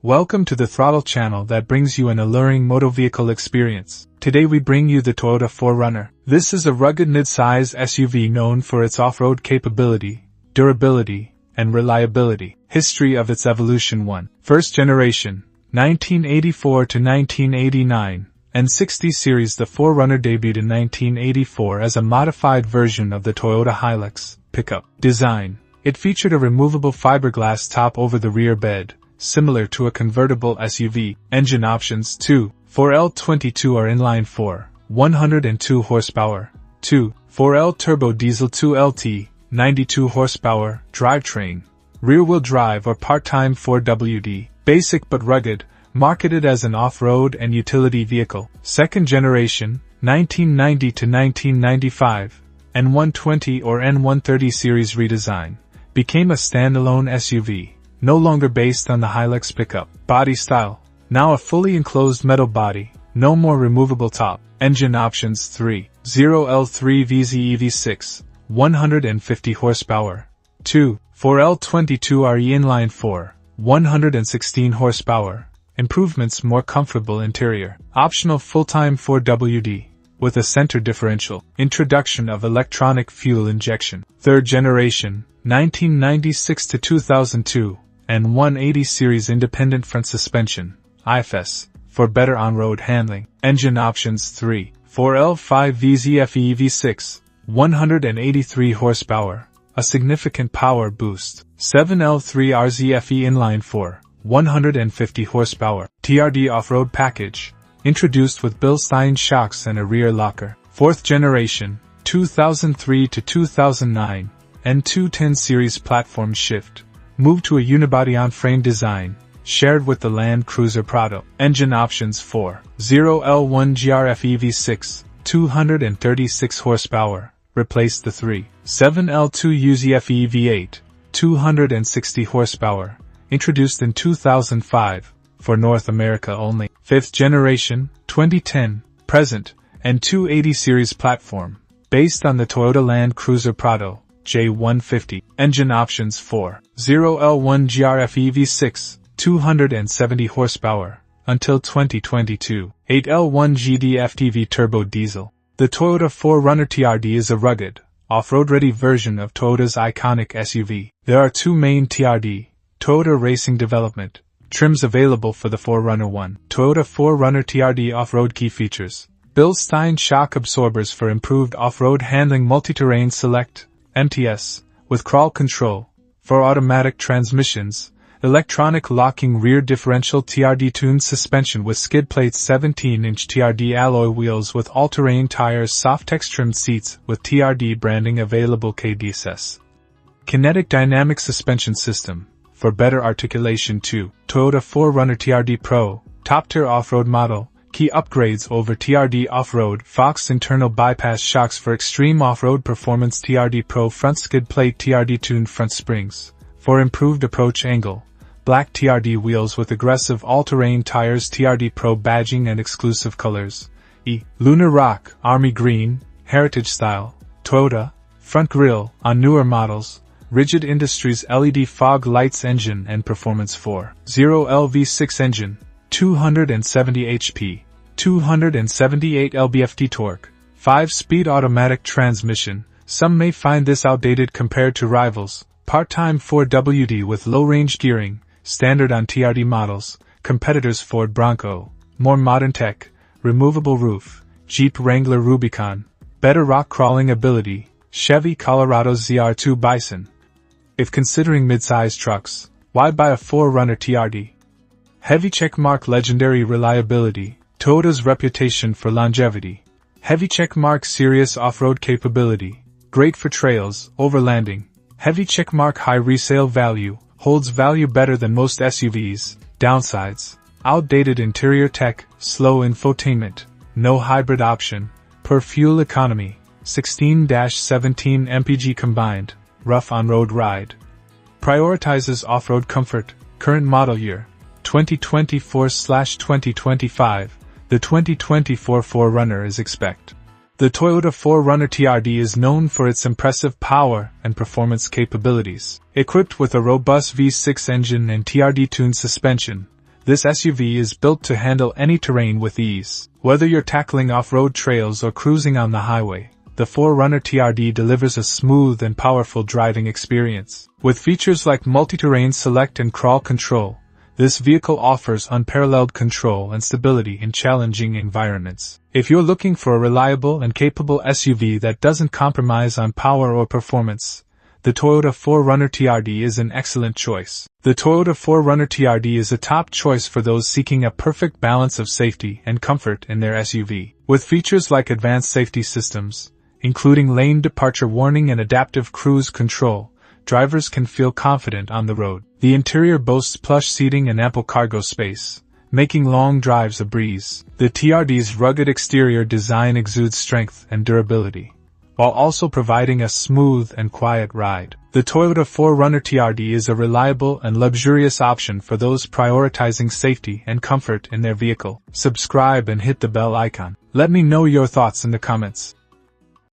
Welcome to the Throttle channel that brings you an alluring motor vehicle experience. Today we bring you the Toyota 4Runner. This is a rugged mid-size SUV known for its off-road capability, durability, and reliability. History of its evolution: 1. First generation, 1984 to 1989, and 60 series. The 4Runner debuted in 1984 as a modified version of the Toyota Hilux pickup. Design: it featured a removable fiberglass top over the rear bed, similar to a convertible SUV. Engine options: 2. 4L22 or inline-4, 102 horsepower. 2. 4L turbo diesel 2LT, 92 horsepower. Drivetrain: rear-wheel drive or part-time 4WD. Basic but rugged, marketed as an off-road and utility vehicle. Second generation, 1990 to 1995, N120 or N130 series redesign, became a standalone SUV. No longer based on the Hilux pickup. Body style: now a fully enclosed metal body, no more removable top. Engine options: 3. 0L3 VZ 150 horsepower. 2. 4L22RE inline-4, 116 horsepower. Improvements: more comfortable interior. Optional full-time 4WD, with a center differential. Introduction of electronic fuel injection. Third generation, 1996 to 2002. And 180 series independent front suspension, IFS, for better on-road handling. Engine options: 3. 4L5 VZFE V6, 183 horsepower, a significant power boost. 7L3 RZFE inline-4, 150 horsepower. TRD off-road package, introduced with Bilstein shocks and a rear locker. Fourth generation, 2003 to 2009, and 210 series platform shift, moved to a unibody on-frame design, shared with the Land Cruiser Prado. Engine options: 4. 0L1 GRFE V6, 236 horsepower, replaced the 3. 7L2 UZFE V8, 260 horsepower, introduced in 2005, for North America only. Fifth generation, 2010, present, and 280 series platform, based on the Toyota Land Cruiser Prado J150. Engine options: 4. 0L1 GRFE V6, 270 horsepower, until 2022. 8L1 GDFTV turbo diesel. The Toyota 4Runner TRD is a rugged, off-road-ready version of Toyota's iconic SUV. There are two main TRD, Toyota Racing Development, trims available for the 4Runner 1. Toyota 4Runner TRD off-road key features: Bilstein shock absorbers for improved off-road handling. Multi-terrain select, MTS, with crawl control, for automatic transmissions. Electronic locking rear differential. TRD tuned suspension with skid plates. 17-inch TRD alloy wheels with all-terrain tires. Softex trimmed seats with TRD branding available. KDSS. Kinetic dynamic suspension system, for better articulation. 2. Toyota 4Runner TRD Pro, top-tier off-road model. Key upgrades over TRD Off-Road. Fox internal bypass shocks for extreme off-road performance. TRD Pro front skid plate. TRD tuned front springs, for improved approach angle. Black TRD wheels with aggressive all-terrain tires. TRD Pro badging and exclusive colors: Lunar Rock, Army Green, Heritage Style. Toyota, front grille, on newer models. Rigid Industries LED fog lights. Engine and performance: 4. 0L V6 engine, 270 HP, 278 lb-ft torque, 5-speed automatic transmission. Some may find this outdated compared to rivals. Part-time 4WD with low-range gearing, standard on TRD models. Competitors: Ford Bronco, more modern tech, removable roof. Jeep Wrangler Rubicon, better rock crawling ability. Chevy Colorado ZR2 Bison. If considering mid-size trucks, why buy a 4Runner TRD? Heavy checkmark. Legendary reliability, Toyota's reputation for longevity. Heavy checkmark. Serious off-road capability, great for trails, overlanding. Heavy checkmark. High resale value, holds value better than most SUVs. Downsides: outdated interior tech, slow infotainment, no hybrid option. Per fuel economy, 16-17 mpg combined, rough on-road ride. Prioritizes off-road comfort. Current model year, 2024/2025, the 2024 4Runner is expect. The Toyota 4Runner TRD is known for its impressive power and performance capabilities. Equipped with a robust V6 engine and TRD-tuned suspension, This SUV is built to handle any terrain with ease. Whether you're tackling off-road trails or cruising on the highway, the 4Runner TRD delivers a smooth and powerful driving experience. With features like multi-terrain select and crawl control, this vehicle offers unparalleled control and stability in challenging environments. If you're looking for a reliable and capable SUV that doesn't compromise on power or performance, the Toyota 4Runner TRD is an excellent choice. The Toyota 4Runner TRD is a top choice for those seeking a perfect balance of safety and comfort in their SUV. With features like advanced safety systems, including lane departure warning and adaptive cruise control, drivers can feel confident on the road. The interior boasts plush seating and ample cargo space, making long drives a breeze. The TRD's rugged exterior design exudes strength and durability, while also providing a smooth and quiet ride. The Toyota 4Runner TRD is a reliable and luxurious option for those prioritizing safety and comfort in their vehicle. Subscribe and hit the bell icon. Let me know your thoughts in the comments.